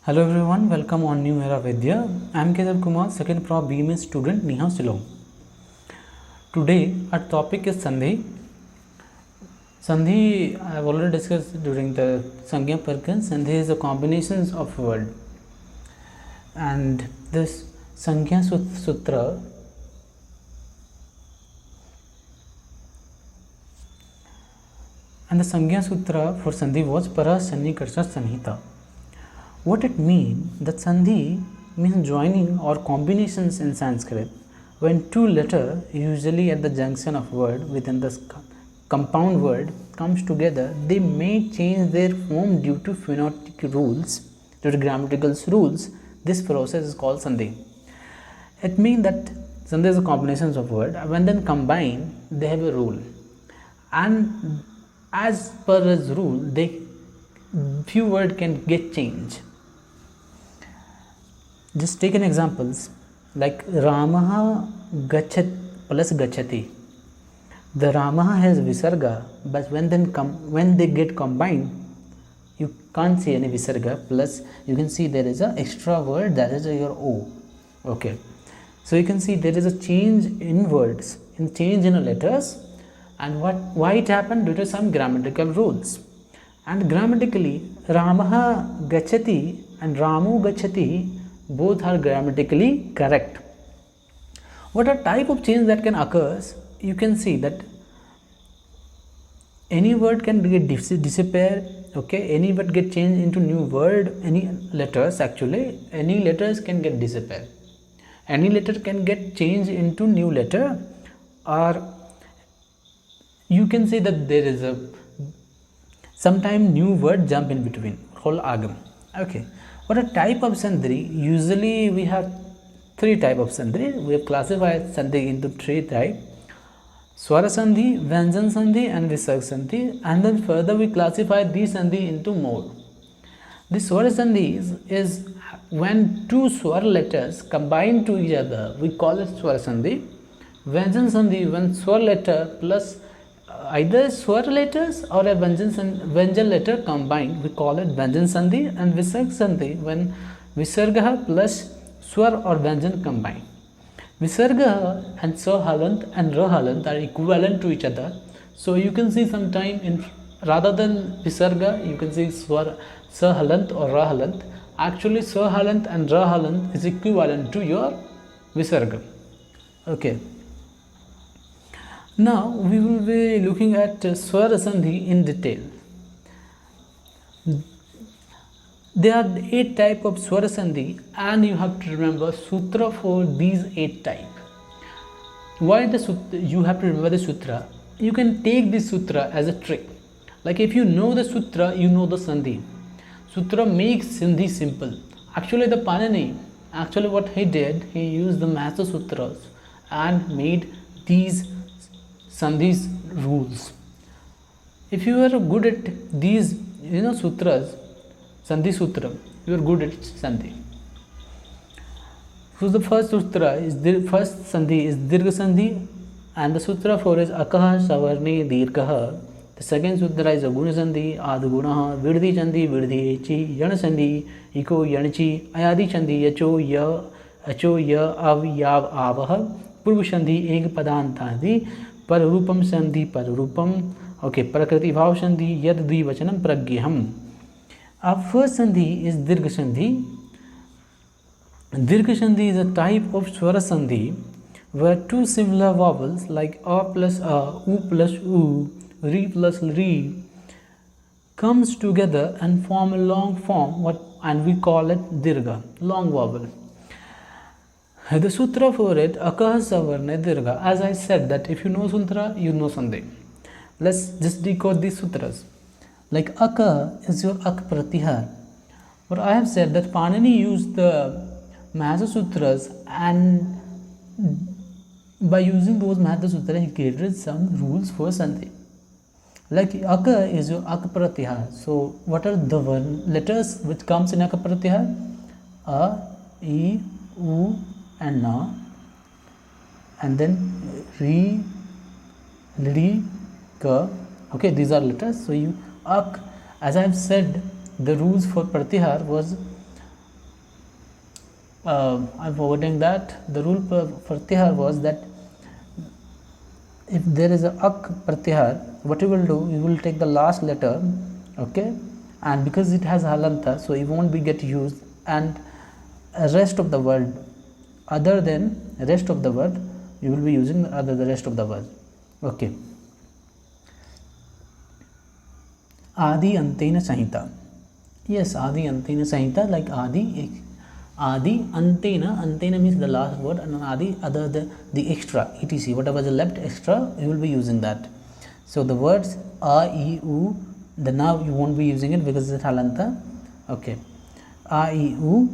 Hello everyone, welcome on New Era Vidya. I am Kedar Kumar, second Prop BMS student, Nihao Silom. Today our topic is Sandhi. Sandhi I have already discussed during the Sangya Parkan. Sandhi is a combination of word, and this Sangya Sutra and the Sangya Sutra for Sandhi was Para Sannikarsa Sanhita. What it means, that Sandhi means joining or combinations in Sanskrit. When two letters, usually at the junction of word within the compound word, comes together, they may change their form due to phonetic rules, due to grammatical rules. This process is called Sandhi. It means that Sandhi is a combination of words. When then combined, they have a rule, and as per this rule, few words can get changed. Just take an examples like Ramaha Gachat plus Gachati. The Ramaha has Visarga, but when they get combined, you can't see any Visarga. Plus, you can see there is a extra word, that is your O. Okay, so you can see there is a change in words, change in letters, and why it happened? Due to some grammatical rules. And grammatically, Ramaha Gachati and Ramu Gachati both are grammatically correct. What a type of change that can occur? You can see that any word can get disappear. Okay, any word get changed into new word. Any letters, actually any letters can get disappear. Any letter can get changed into new letter, or you can say that there is a sometime new word jump in between, whole agam. Okay, what a type of Sandhi? Usually we have three type of Sandhi. We have classified Sandhi into three type: Swar Sandhi, Vṛddhi Sandhi, and Dirgha Sandhi. And then further we classify these Sandhi into more. The Swar Sandhi is when two swar letters combine to each other, we call it Swar Sandhi. Vṛddhi Sandhi, when swar letter plus either swar letters or a vyanjan letter combined, we call it Vṛddhi Sandhi. And Dirgha Sandhi, when Visarga plus swar or vyanjan combined. Visarga and sa halant and ra halant are equivalent to each other. So you can see sometime rather than Visarga, you can see swar sa halant or ra halant. Actually, sa halant and ra halant is equivalent to your Visarga. Okay. Now we will be looking at Swar Sandhi in detail. There are 8 types of Swar Sandhi, and you have to remember sutra for these 8 types. Why you have to remember the sutra? You can take this sutra as a trick. Like if you know the sutra, you know the Sandhi. Sutra makes Sandhi simple. Actually, the Panini, what he did, he used the Master Sutras and made these Sandhi's rules. If you are good at these, sutras, Sandhi Sutra, you are good at Sandhi. So the first Sandhi is Dirgha Sandhi, and the sutra for is Akaha Savarne Dirgha. The second sutra is Guna Sandhi, Adgunaha, Vṛddhi Sandhi, Vṛddhi Echi, Yana Sandhi, Iko Yanachi, Ayadi Sandhi, Acho Ya Av Yav Avaha, Purva Sandhi, Ek Padantadi, Parurupam Sandhi, Parurupam. Okay, Prakriti Bhav Sandhi, Yad Dvivachanam Pragyaham. Our first Sandhi is Dirgha Sandhi. Dirgha Sandhi is a type of Swara Sandhi where two similar vowels like A plus A, U plus U, Ri plus Ri comes together and form a long form, and we call it Dirgha, long vowel. The sutra for it, Akaha Savarne Dirgha. As I said that if you know sutra, you know Sandhi. Let's just decode these sutras. Like Aka is your Ak Pratihar. But I have said that Panini used the Mahasa Sutras, and by using those Mahasa Sutras, he created some rules for Sandhi. Like Aka is your Ak Pratihar. So what are the letters which comes in Ak Pratihar? A, I, U, and Na, and then Ri, Li, Ka. Okay, these are letters. So you Ak, as I have said, the rules for Pratihar was I'm forgetting that the rule for pratyahar was that if there is a ak pratyahar, what you will do, you will take the last letter, okay, and because it has halanta, so it won't be get used, and rest of the word other than rest of the word you will be using the rest of the word. Okay. Adi antena sahita. Yes, adi antena sahita, like adi antena means the last word, and adi other the extra etc, whatever the left extra you will be using that. So the words a e u, the now you won't be using it because it's halanta. Okay, a e u,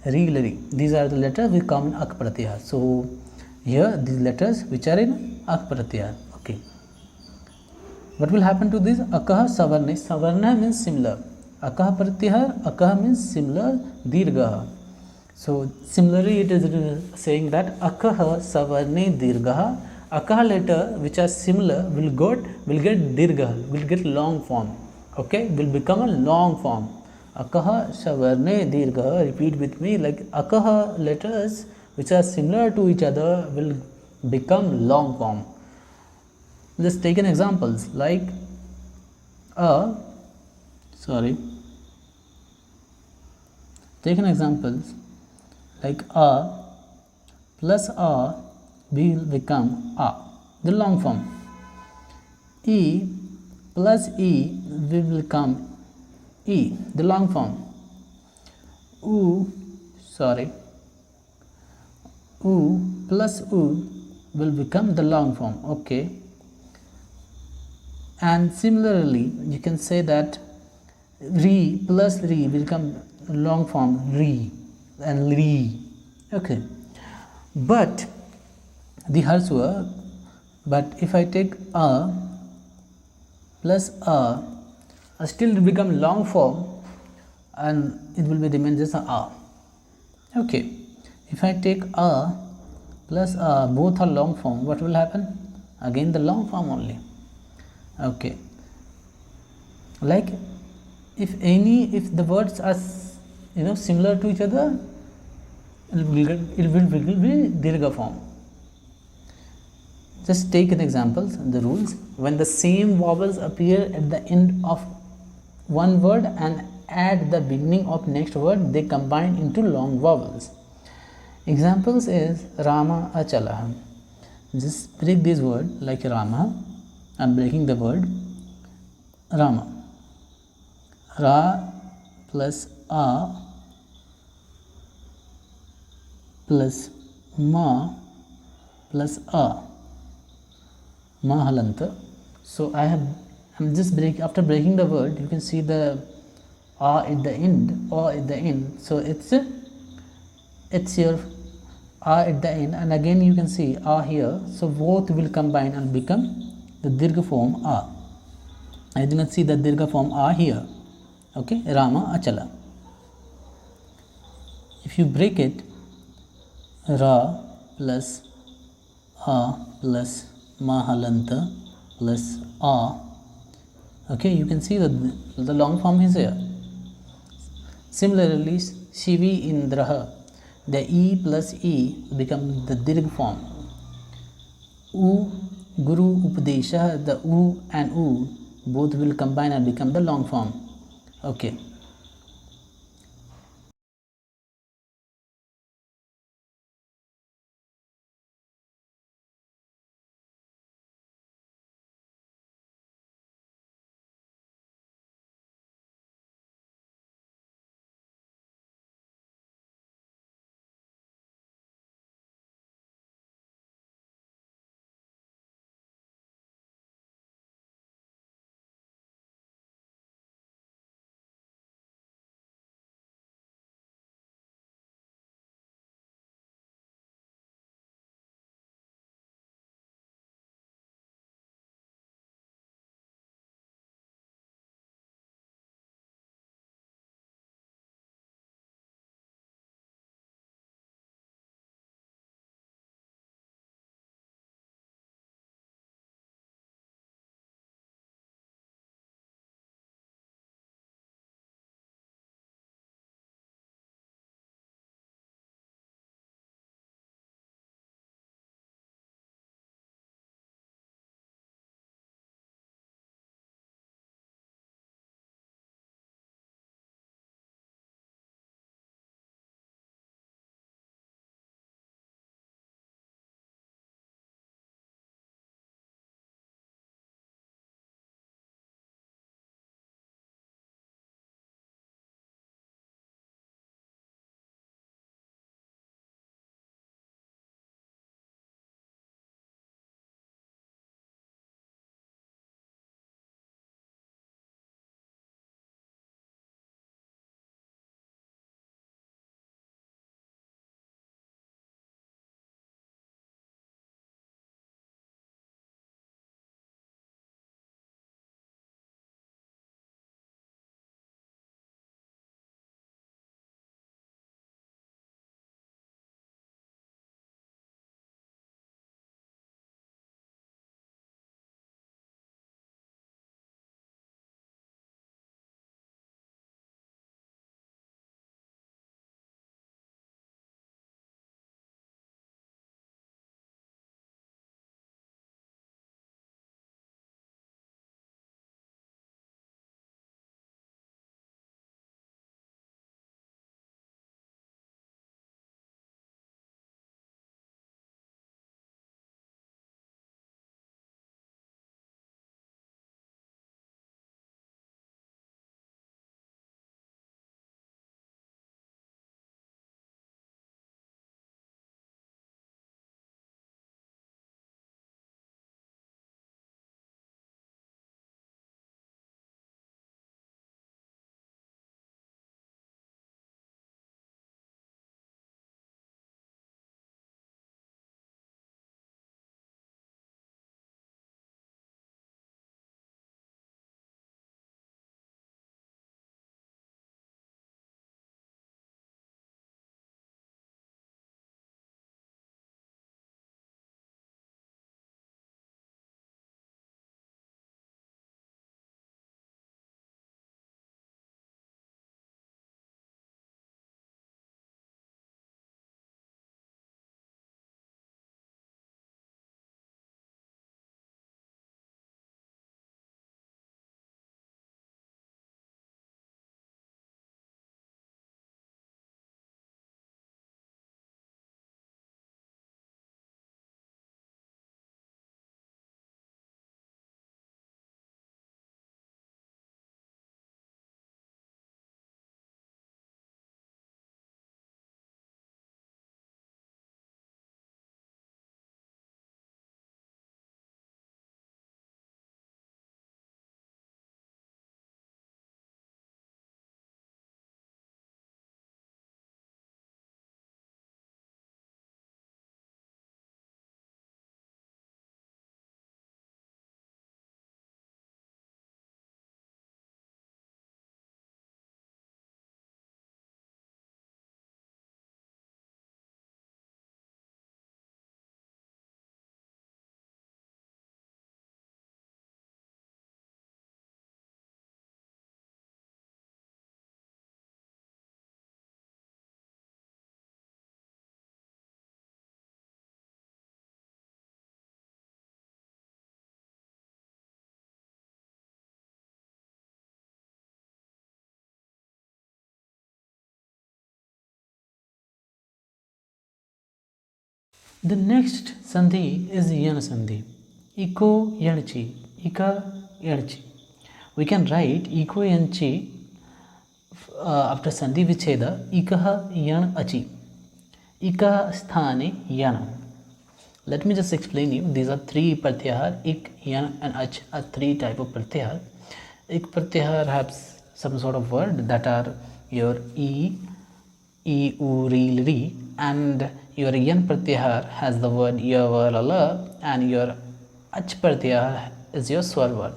ri ri, these are the letters which come in ak pratyahar. So here these letters which are in ak pratyahar. Okay, what will happen to this? Akah savarna. Savarna means similar. Akah pratyahar, akah means similar, dirgha. So similarly it is saying that akah savarne dirgha. Akah letter which are similar will get dirgha, will get long form. Okay, will become a long form. Akah savarne dirgha. Repeat with me, like akah letters which are similar to each other will become long form. Just take an examples like take an examples like a plus a will become a, the long form. E plus e will become e, the long form. U plus u will become the long form. Okay, and similarly you can say that re plus re will become long form re and re. Okay, but the harswa, but if I take a plus a still will become long form and it will be remain just a. Okay, if I take a plus a, both are long form, what will happen? Again the long form only. Okay, like if the words are similar to each other, it will be dirgha form. Just take an example, the rules. When the same vowels appear at the end of one word and at the beginning of next word, they combine into long vowels. Examples is Rama Achala. Just break this word like Rama. I'm breaking the word Rama. Ra plus a plus ma plus a, ma halanta. So I'm just after breaking the word, you can see the a at the end, or at the end. So it's your a at the end, and again you can see a here. So both will combine and become the dirgha form a. I do not see the dirgha form a here. Okay, Rama Achala. If you break it, Ra plus a plus mahalanta plus a. Okay, you can see that the long form is here. Similarly, Shivi Indraha, the E plus E become the dirgha form. U Guru Upadesha, the U and U both will combine and become the long form. Okay. The next Sandhi is Yan Sandhi. Iko Yanchi. Ika Yanchi. We can write Iko Yanchi after Sandhi Vicheda. Ikaha Yan Achi. Ika Sthane Yana. Let me just explain you. These are three pratyahar. Ik, Yan and Ach are three type of pratyahar. Ik pratyahar has some sort of word that are your E, U, Ri, and your Yan pratyahar has the word Ya, Va, La, La, and your Ach pratyahar is your Swar word.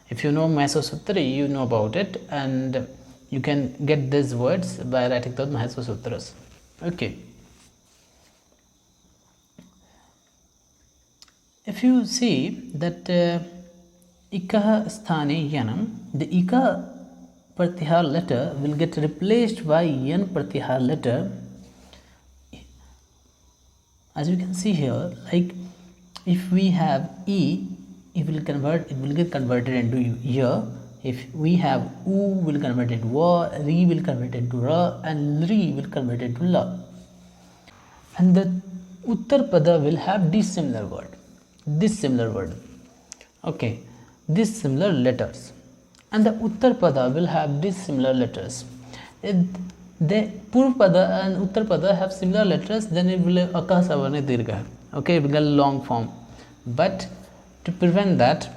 If you know Maheswa Sutra, you know about it, and you can get these words by writing the Maheswa Sutras. Okay. If you see that Ikaha Sthane Yanam, the Ika pratyahar letter will get replaced by Yan pratyahar letter. As you can see here, like if we have E, it will get converted into Ya. If we have U, will convert into Va, Ri will convert into Ra, and Ri will convert into La. And the Uttar Pada will have this similar word. Okay, these similar letters, and the Uttar Pada will have these similar letters. If the Purv Pada and Uttar Pada have similar letters, then it will Akah Savarna Dirgha. Okay, it will get long form. But to prevent that,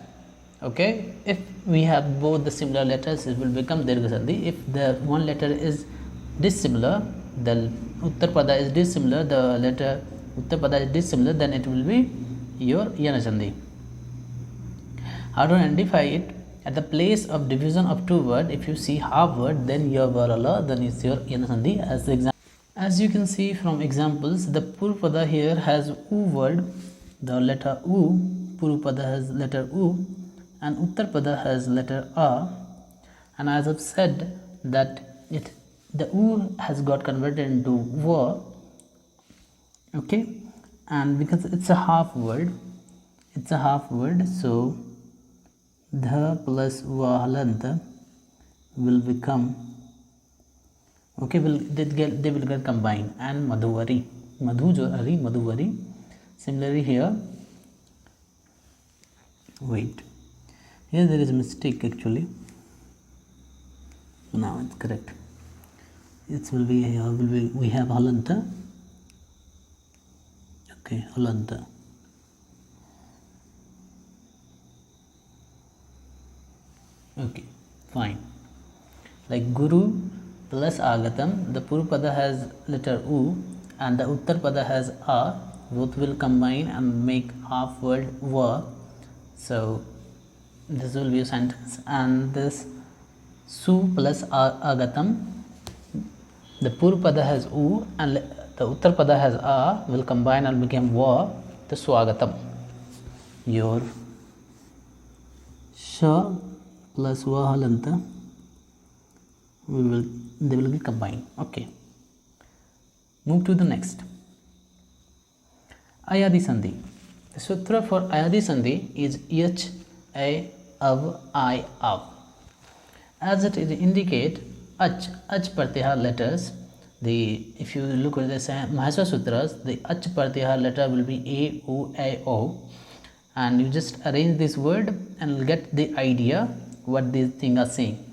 okay, if we have both the similar letters, it will become Dirgha Sandhi. If the one letter is dissimilar, the Uttar Pada is dissimilar, the letter Uttar Pada is dissimilar, then it will be your Yana Sandhi. How to identify it? At the place of division of two words, if you see half word, then your varala, then it's your Yana Sandhi. As the example, as you can see from examples, the Purpada here has U word, the letter U. Purpada has letter U, and Uttar Pada has letter A. And as I've said that the U has got converted into Va. Okay. And because it's a half word, so dha plus va halant will become, okay, they will get combined, and madhuvari, madhuvari. Similarly here, wait, here there is a mistake actually. Now it's correct. It will be here. We have halanta. Okay, halanta. Okay, fine. Like Guru plus Agatam, the Purpada has letter U and the Uttar Pada has A. Both will combine and make half word Va. So this will be a sentence. And this Su plus Agatam, the Purpada has U and the Uttar Pada has A, will combine and become Va, the Swagatam. Your Sha plus Va halanta, they will be combined. Okay. Move to the next. Ayadi Sandhi. The sutra for Ayadi Sandhi is Yach, A, Av, I, Av. As it indicate Ach pratyahar letters. If you look at the Maheswa Sutras, the Ach pratyahar letter will be A, O, A, O, and you just arrange this word and you'll get the idea what these things are saying.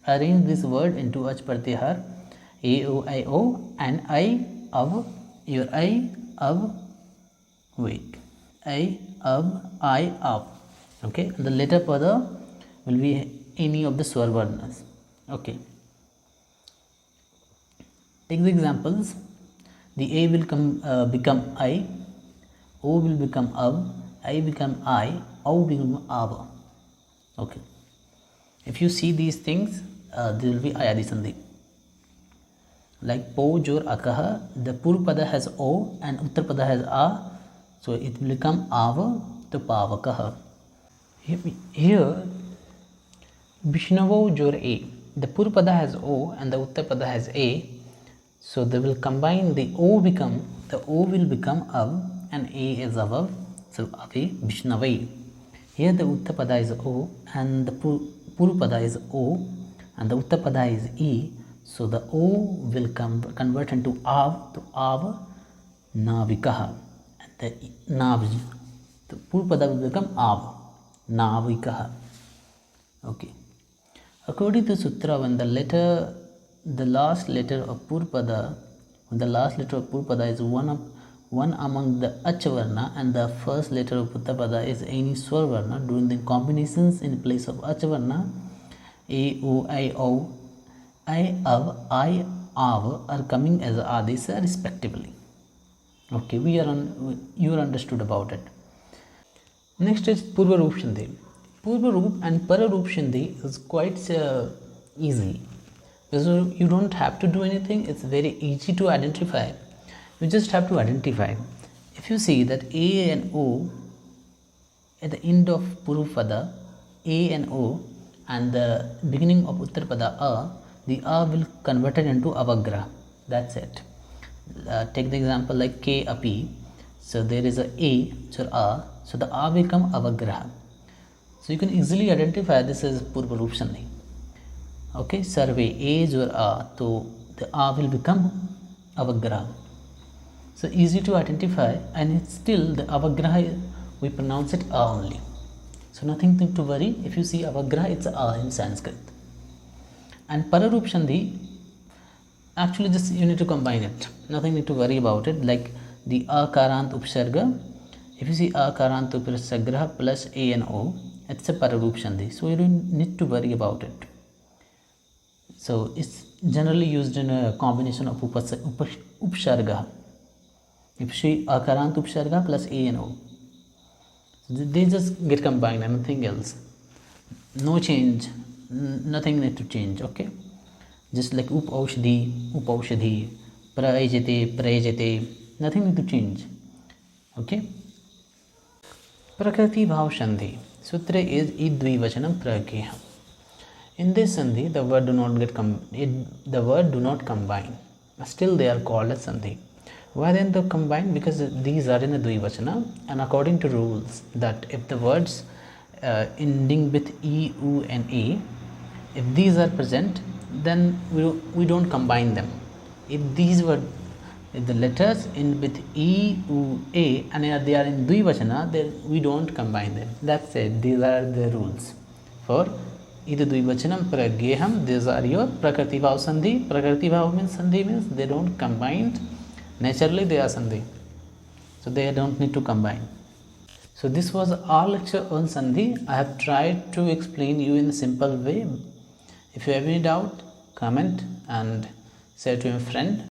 Arrange this word into Ach pratyahar, A, O, A, O, and I, Av, your I, Av, wait, I, Av, I, Av. Okay, and the letter pada will be any of the Swar Varnas. Okay. Take the examples. The A will become I, O will become Av, I become I, O become Ava. Okay. If you see these things, there will be Ayadi Sandhi. Like Po, Jor, Akaha, the Purpada has O and Uttar Pada has A, so it will become Ava to Pavakaha. Here, Vishnavo, Jor, A. The Purpada has O and the Uttar Pada has A. So they will combine, the O will become Av and A is Avav. So Avi Vishnavai. Here the Uttar Pada is O and the Purpada is O and the Uttar Pada is E. So the O will convert into Av to Av Navikah. And the nav, the Purpada will become av. Navikah. Okay. According to Sutra, when the last letter of Purpada, is one among the Achavarna and the first letter of Uttapada is any Swarvarna, during the combinations in place of Achavarna, A, O, I, O, I, Av, I, Av are coming as Adesa respectively. Okay, you are understood about it. Next is Purva Roop Sandhi. Purva Roop and Para Roop Sandhi is quite easy. So you don't have to do anything, it's very easy to identify. You just have to identify. If you see that A and O at the end of Purupada, A and O, and the beginning of Uttarpada A, the A will convert it into Avagra. That's it. Take the example like K Api. So there is A, so A, so the A will become Avagraha. So you can easily identify this as Purva Roop Sandhi. Okay, survey A or A, so the A will become Avagraha. So easy to identify, and it's still the Avagraha, we pronounce it A only. So nothing to worry. If you see Avagraha, it's A in Sanskrit. And Pararoop Sandhi, actually just you need to combine it. Nothing need to worry about it. Like the Akarant Upsarga, if you see Akarant Upsarga plus A and O, it's a Pararoop Sandhi. So you don't need to worry about it. So it's generally used in a combination of Upsarga. If you see Akarant Upsarga plus A and O, they just get combined and nothing else. No change, nothing need to change. Okay, just like Upaushadhi, Prajate, nothing need to change. Okay. Prakriti Bhav Sandhi. Sutra is Idvivachanam Pragya. In this Sandhi, the word do not combine. Still they are called as Sandhi. Why then they combine? Because these are in a Dvivachana, and according to rules that if the words ending with E, U and A, if these are present, then we don't combine them. If the letters end with E, U, A and they are in Dvivachana, then we don't combine them. That's it. These are the rules for Ida Dvivachanam Pragyeham. These are your Prakriti Bhav Sandhi. Prakriti Bhav Sandhi means they don't combine. Naturally they are Sandhi, so they don't need to combine. So this was our lecture on Sandhi. I have tried to explain you in a simple way. If you have any doubt, comment and share to your friend.